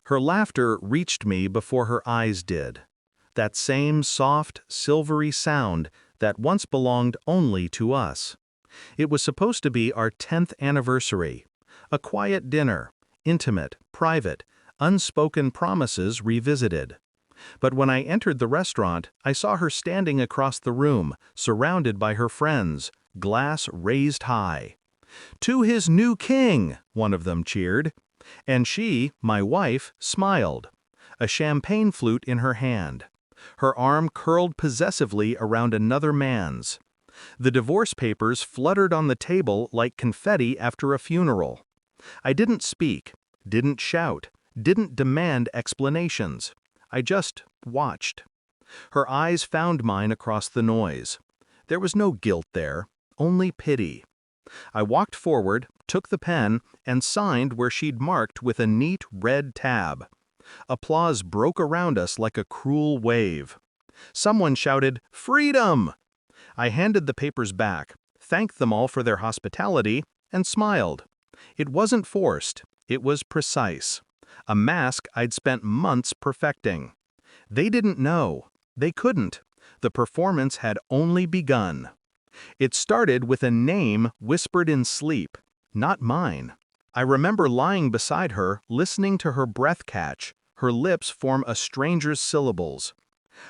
Her laughter reached me before her eyes did. That same soft, silvery sound that once belonged only to us. It was supposed to be our 10th anniversary. A quiet dinner, intimate, private, unspoken promises revisited. But when I entered the restaurant, I saw her standing across the room, surrounded by her friends, glass raised high. "To his new king!" one of them cheered. And she, my wife, smiled, a champagne flute in her hand. Her arm curled possessively around another man's. The divorce papers fluttered on the table like confetti after a funeral. I didn't speak, didn't shout, didn't demand explanations. I just watched. Her eyes found mine across the noise. There was no guilt there, only pity. I walked forward, took the pen, and signed where she'd marked with a neat red tab. Applause broke around us like a cruel wave. Someone shouted, "Freedom!" I handed the papers back, thanked them all for their hospitality, and smiled. It wasn't forced, it was precise. A mask I'd spent months perfecting. They didn't know. They couldn't. The performance had only begun. It started with a name whispered in sleep, not mine. I remember lying beside her, listening to her breath catch, her lips form a stranger's syllables.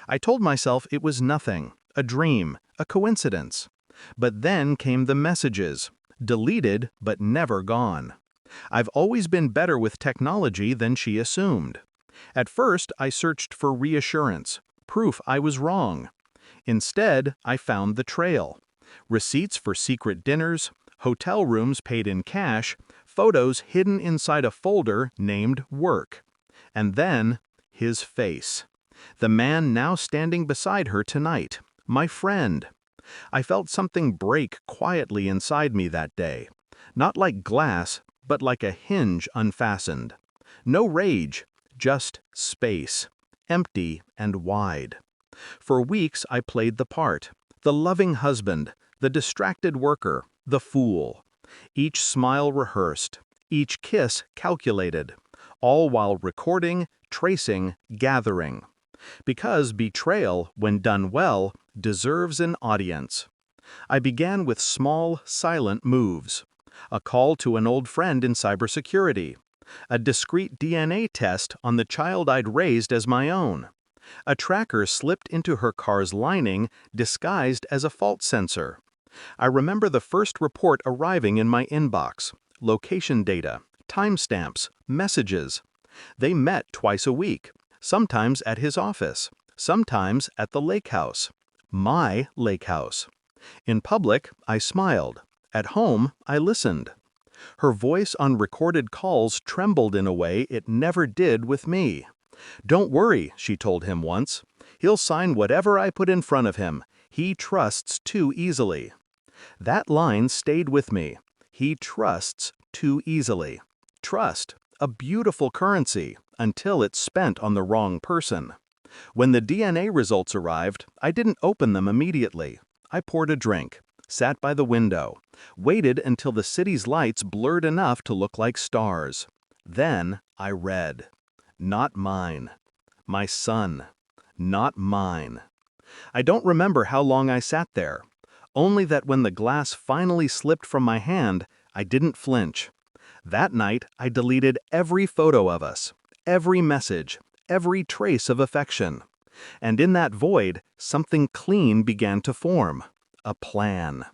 I told myself it was nothing, a dream, a coincidence. But then came the messages, deleted but never gone. I've always been better with technology than she assumed. At first, I searched for reassurance, proof I was wrong. Instead, I found the trail. Receipts for secret dinners, hotel rooms paid in cash, photos hidden inside a folder named Work. And then, his face. The man now standing beside her tonight, my friend. I felt something break quietly inside me that day. Not like glass, but like a hinge unfastened. No rage, just space, empty and wide. For weeks I played the part, the loving husband, the distracted worker, the fool. Each smile rehearsed, each kiss calculated, all while recording, tracing, gathering. Because betrayal, when done well, deserves an audience. I began with small, silent moves. A call to an old friend in cybersecurity. A discreet DNA test on the child I'd raised as my own. A tracker slipped into her car's lining, disguised as a fault sensor. I remember the first report arriving in my inbox. Location data, timestamps, messages. They met twice a week, sometimes at his office, sometimes at the lake house. My lake house. In public, I smiled. At home, I listened. Her voice on recorded calls trembled in a way it never did with me. "Don't worry," she told him once. "He'll sign whatever I put in front of him. He trusts too easily." That line stayed with me. He trusts too easily. Trust, a beautiful currency, until it's spent on the wrong person. When the DNA results arrived, I didn't open them immediately. I poured a drink, sat by the window, waited until the city's lights blurred enough to look like stars. Then I read. Not mine. My son. Not mine. I don't remember how long I sat there. Only that when the glass finally slipped from my hand, I didn't flinch. That night, I deleted every photo of us, every message, every trace of affection. And in that void, something clean began to form. A plan.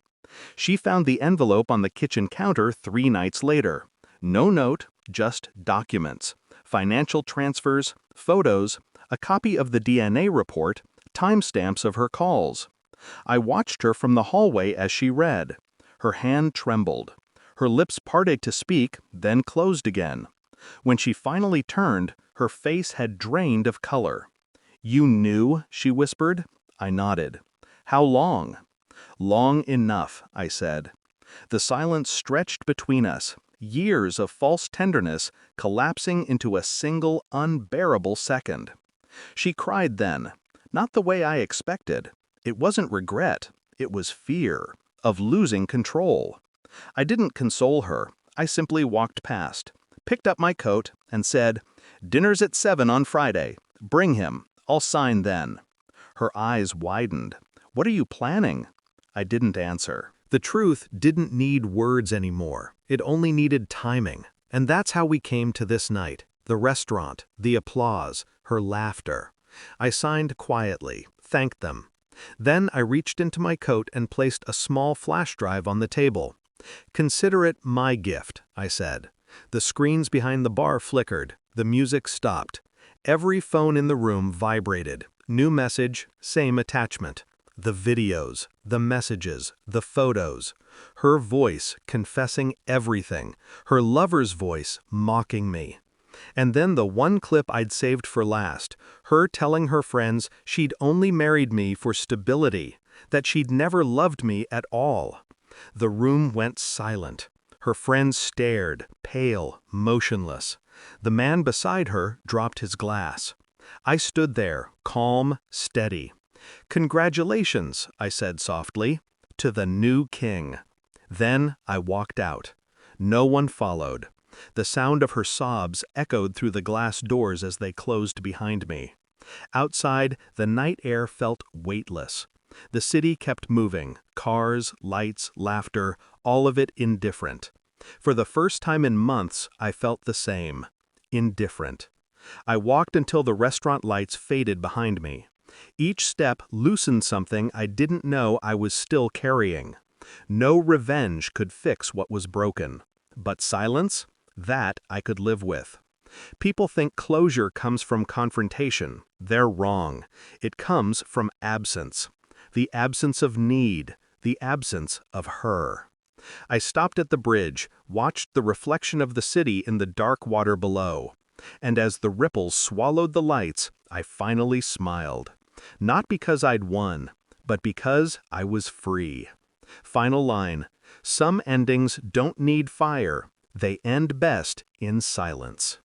She found the envelope on the kitchen counter 3 nights later. No note, just documents, financial transfers, photos, a copy of the DNA report, timestamps of her calls. I watched her from the hallway as she read. Her hand trembled. Her lips parted to speak, then closed again. When she finally turned, her face had drained of color. "You knew?" she whispered. I nodded. "How long?" "Long enough," I said. The silence stretched between us, years of false tenderness collapsing into a single unbearable second. She cried then, not the way I expected. It wasn't regret, it was fear of losing control. I didn't console her, I simply walked past, picked up my coat, and said, "Dinner's at 7 on Friday. Bring him. I'll sign then." Her eyes widened. "What are you planning?" I didn't answer. The truth didn't need words anymore. It only needed timing. And that's how we came to this night. The restaurant, the applause, her laughter. I signed quietly, thanked them. Then I reached into my coat and placed a small flash drive on the table. "Consider it my gift," I said. The screens behind the bar flickered. The music stopped. Every phone in the room vibrated. New message, same attachment. The videos, the messages, the photos. Her voice confessing everything. Her lover's voice mocking me. And then the one clip I'd saved for last, her telling her friends she'd only married me for stability, that she'd never loved me at all. The room went silent. Her friends stared, pale, motionless. The man beside her dropped his glass. I stood there, calm, steady. "Congratulations," I said softly, "to the new king." Then I walked out. No one followed. The sound of her sobs echoed through the glass doors as they closed behind me. Outside, the night air felt weightless. The city kept moving, cars, lights, laughter, all of it indifferent. For the first time in months, I felt the same. Indifferent. I walked until the restaurant lights faded behind me. Each step loosened something I didn't know I was still carrying. No revenge could fix what was broken. But silence? That I could live with. People think closure comes from confrontation. They're wrong. It comes from absence. The absence of need. The absence of her. I stopped at the bridge, watched the reflection of the city in the dark water below. And as the ripples swallowed the lights, I finally smiled. Not because I'd won, but because I was free. Final line. Some endings don't need fire. They end best in silence.